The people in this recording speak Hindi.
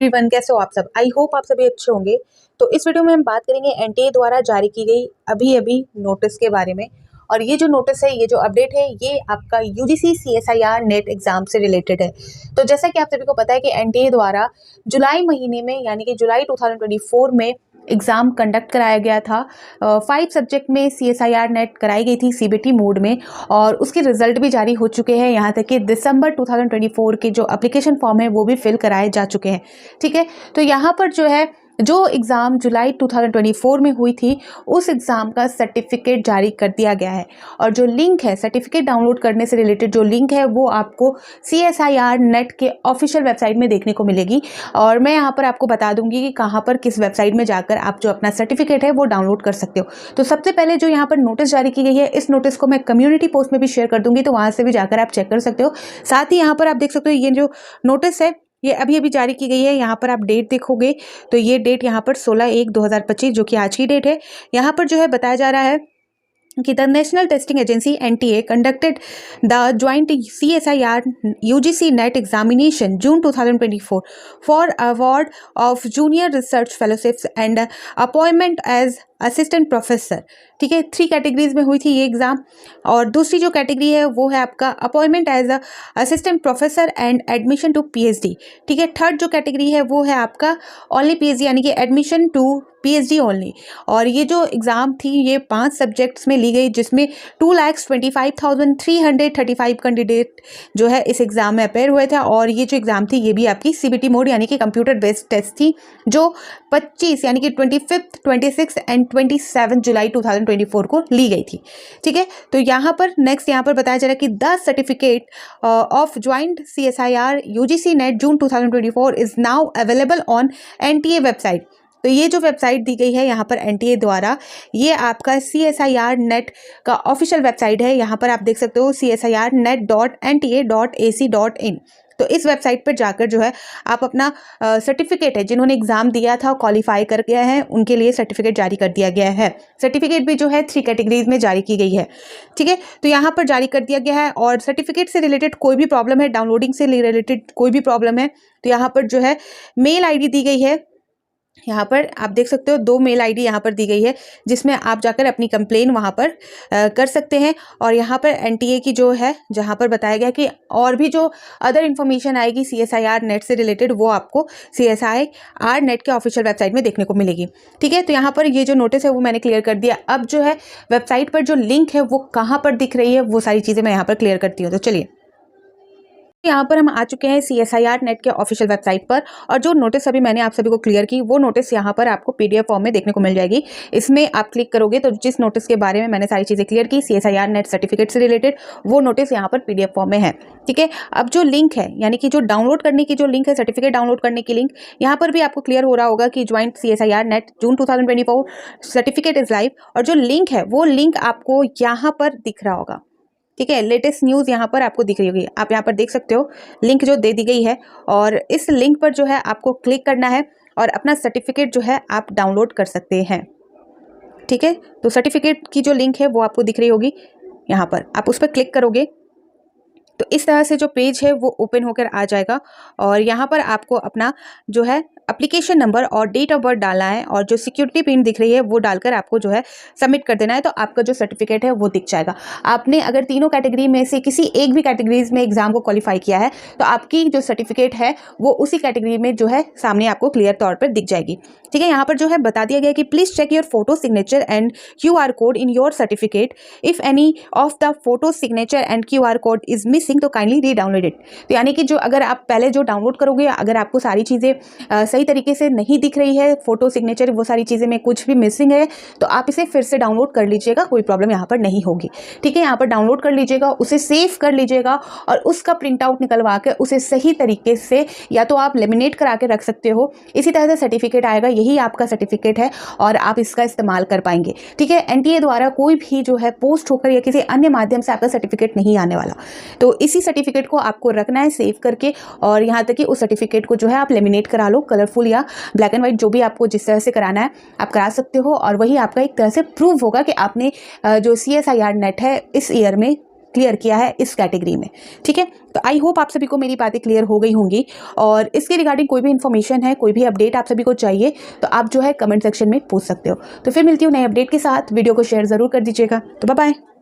एवरीवन, कैसे हो आप सब। आई होप आप सभी अच्छे होंगे। तो इस वीडियो में हम बात करेंगे एनटीए द्वारा जारी की गई अभी अभी नोटिस के बारे में। और ये जो नोटिस है, ये जो अपडेट है, ये आपका यूजीसी सीएसआईआर नेट एग्जाम से रिलेटेड है। तो जैसा कि आप सभी को पता है कि एनटीए द्वारा जुलाई महीने में यानी कि जुलाई 2024 में एग्ज़ाम कंडक्ट कराया गया था। 5 सब्जेक्ट में सीएसआईआर नेट कराई गई थी सीबीटी मोड में, और उसके रिजल्ट भी जारी हो चुके हैं। यहाँ तक कि दिसंबर 2024 के जो एप्लीकेशन फॉर्म है वो भी फिल कराए जा चुके हैं। ठीक है, तो यहाँ पर जो है, जो एग्ज़ाम जुलाई 2024 में हुई थी, उस एग्ज़ाम का सर्टिफिकेट जारी कर दिया गया है। और जो लिंक है, सर्टिफिकेट डाउनलोड करने से रिलेटेड जो लिंक है, वो आपको सीएसआईआर नेट के ऑफिशियल वेबसाइट में देखने को मिलेगी। और मैं यहाँ पर आपको बता दूंगी कि कहाँ पर, किस वेबसाइट में जाकर आप जो अपना सर्टिफिकेट है वो डाउनलोड कर सकते हो। तो सबसे पहले जो यहाँ पर नोटिस जारी की गई है, इस नोटिस को मैं कम्युनिटी पोस्ट में भी शेयर कर दूंगी, तो वहाँ से भी जाकर आप चेक कर सकते हो। साथ ही यहाँ पर आप देख सकते हो, ये जो नोटिस है ये अभी अभी जारी की गई है। यहाँ पर आप डेट देखोगे तो ये डेट यहाँ पर 16/1/2025 जो कि आज की डेट है। यहाँ पर जो है बताया जा रहा है कि the National Testing Agency NTA conducted the joint CSIR UGC NET examination June 2024 for award of junior research fellowships and appointment as assistant professor. ठीक है, 3 कैटेगरीज में हुई थी ये एग्ज़ाम। और दूसरी जो कैटेगरी है वो है आपका appointment as a assistant professor and admission to PhD. ठीक है, थर्ड जो कैटेगरी है वो है आपका ओनली पीएचडी यानी कि एडमिशन टू पीएचडी ओनली। और ये जो एग्ज़ाम थी ये 5 सब्जेक्ट्स में ली गई, जिसमें 2,25,335 कैंडिडेट जो है इस एग्ज़ाम में अपेयर हुए थे। और ये जो एग्ज़ाम थी ये भी आपकी सीबीटी मोड यानी कि कंप्यूटर बेस्ड टेस्ट थी, जो 25 यानी कि 25, 26 एंड 27 जुलाई 2024 को ली गई थी। ठीक है, तो यहाँ पर नेक्स्ट यहाँ पर बताया जा रहा है कि the certificate of joint CSIR UGC net June 2024 is now available on NTA website. तो ये जो वेबसाइट दी गई है यहाँ पर एनटीए द्वारा, ये आपका सीएसआईआर नेट का ऑफिशियल वेबसाइट है। यहाँ पर आप देख सकते हो csirnet.nta.ac.in। तो इस वेबसाइट पर जाकर जो है आप अपना सर्टिफिकेट है, जिन्होंने एग्जाम दिया था, क्वालिफाई कर गया है, उनके लिए सर्टिफिकेट जारी कर दिया गया है। सर्टिफिकेट भी जो है 3 कैटेगरीज में जारी की गई है। ठीक है, तो यहाँ पर जारी कर दिया गया है। और सर्टिफिकेट से रिलेटेड कोई भी प्रॉब्लम है, डाउनलोडिंग से रिलेटेड कोई भी प्रॉब्लम है, तो यहाँ पर जो है मेल आईडी दी गई है। यहाँ पर आप देख सकते हो 2 मेल आईडी यहाँ पर दी गई है, जिसमें आप जाकर अपनी कंप्लेन वहाँ पर कर सकते हैं। और यहाँ पर एनटीए की जो है, जहाँ पर बताया गया कि और भी जो अदर इन्फॉर्मेशन आएगी सीएसआईआर नेट से रिलेटेड, वो आपको सीएसआईआर नेट के ऑफिशियल वेबसाइट में देखने को मिलेगी। ठीक है, तो यहाँ पर ये जो नोटिस है वो मैंने क्लियर कर दिया। अब जो है वेबसाइट पर जो लिंक है वो कहाँ पर दिख रही है, वो सारी चीज़ें मैं यहाँ पर क्लियर करती हूँ। तो चलिए, यहाँ पर हम आ चुके हैं सीएसआईआर नेट के ऑफिशियल वेबसाइट पर। और जो नोटिस अभी मैंने आप सभी को क्लियर की, वो नोटिस यहाँ पर आपको पीडीएफ फॉर्म में देखने को मिल जाएगी। इसमें आप क्लिक करोगे तो जिस नोटिस के बारे में मैंने सारी चीज़ें क्लियर की, सीएसआईआर नेट सर्टिफिकेट से रिलेटेड, वो नोटिस यहाँ पर पीडीएफ फॉर्म में है। ठीक है, अब जो लिंक है यानी कि जो डाउनलोड करने की जो लिंक है, सर्टिफिकेट डाउनलोड करने की लिंक, यहाँ पर भी आपको क्लियर हो रहा होगा कि joint CSIR net June 2024 certificate is live. और जो लिंक है वो लिंक आपको यहाँ पर दिख रहा होगा। ठीक है, लेटेस्ट न्यूज़ यहाँ पर आपको दिख रही होगी, आप यहाँ पर देख सकते हो लिंक जो दे दी गई है। और इस लिंक पर जो है आपको क्लिक करना है और अपना सर्टिफिकेट जो है आप डाउनलोड कर सकते हैं। ठीक है, तो सर्टिफिकेट की जो लिंक है वो आपको दिख रही होगी, यहाँ पर आप उस पर क्लिक करोगे तो इस तरह से जो पेज है वो ओपन होकर आ जाएगा। और यहाँ पर आपको अपना जो है एप्लीकेशन नंबर और डेट ऑफ बर्थ डालना है, और जो सिक्योरिटी पिन दिख रही है वो डालकर आपको जो है सबमिट कर देना है। तो आपका जो सर्टिफिकेट है वो दिख जाएगा। आपने अगर तीनों कैटेगरी में से किसी एक भी कैटेगरीज में एग्जाम को क्वालिफाई किया है, तो आपकी जो सर्टिफिकेट है वो उसी कैटेगरी में जो है सामने आपको क्लियर तौर पर दिख जाएगी। ठीक है, यहाँ पर जो है बता दिया गया कि please check your photo signature and QR code in your certificate. If any of the photo signature and QR code is missing तो काइंडली री डाउनलोड इट। तो यानी कि जो अगर आप पहले जो डाउनलोड करोगे, अगर आपको सारी चीज़ें सही तरीके से नहीं दिख रही है, फोटो सिग्नेचर वो सारी चीज़ें में कुछ भी मिसिंग है, तो आप इसे फिर से डाउनलोड कर लीजिएगा, कोई प्रॉब्लम यहाँ पर नहीं होगी। ठीक है, यहाँ पर डाउनलोड कर लीजिएगा, उसे सेव कर लीजिएगा और उसका प्रिंट आउट निकलवा के उसे सही तरीके से या तो आप लेमिनेट करा के रख सकते हो। इसी तरह से सर्टिफिकेट आएगा, यही आपका सर्टिफिकेट है और आप इसका इस्तेमाल कर पाएंगे। ठीक है, एनटीए द्वारा कोई भी जो है पोस्ट होकर या किसी अन्य माध्यम से आपका सर्टिफिकेट नहीं आने वाला। तो इसी सर्टिफिकेट को आपको रखना है सेव करके, और यहाँ तक कि उस सर्टिफिकेट को जो है आप लेमिनेट करा लो, कलरफुल या ब्लैक एंड व्हाइट, जो भी आपको जिस तरह से कराना है आप करा सकते हो। और वही आपका एक तरह से प्रूव होगा कि आपने जो CSIR नेट है इस ईयर में क्लियर किया है इस कैटेगरी में। ठीक है, तो आई होप आप सभी को मेरी बातें क्लियर हो गई होंगी, और इसके रिगार्डिंग कोई भी इन्फॉर्मेशन है, कोई भी अपडेट आप सभी को चाहिए तो आप जो है कमेंट सेक्शन में पूछ सकते हो। तो फिर मिलती हूँ नए अपडेट के साथ, वीडियो को शेयर ज़रूर कर दीजिएगा। तो बाय बाय।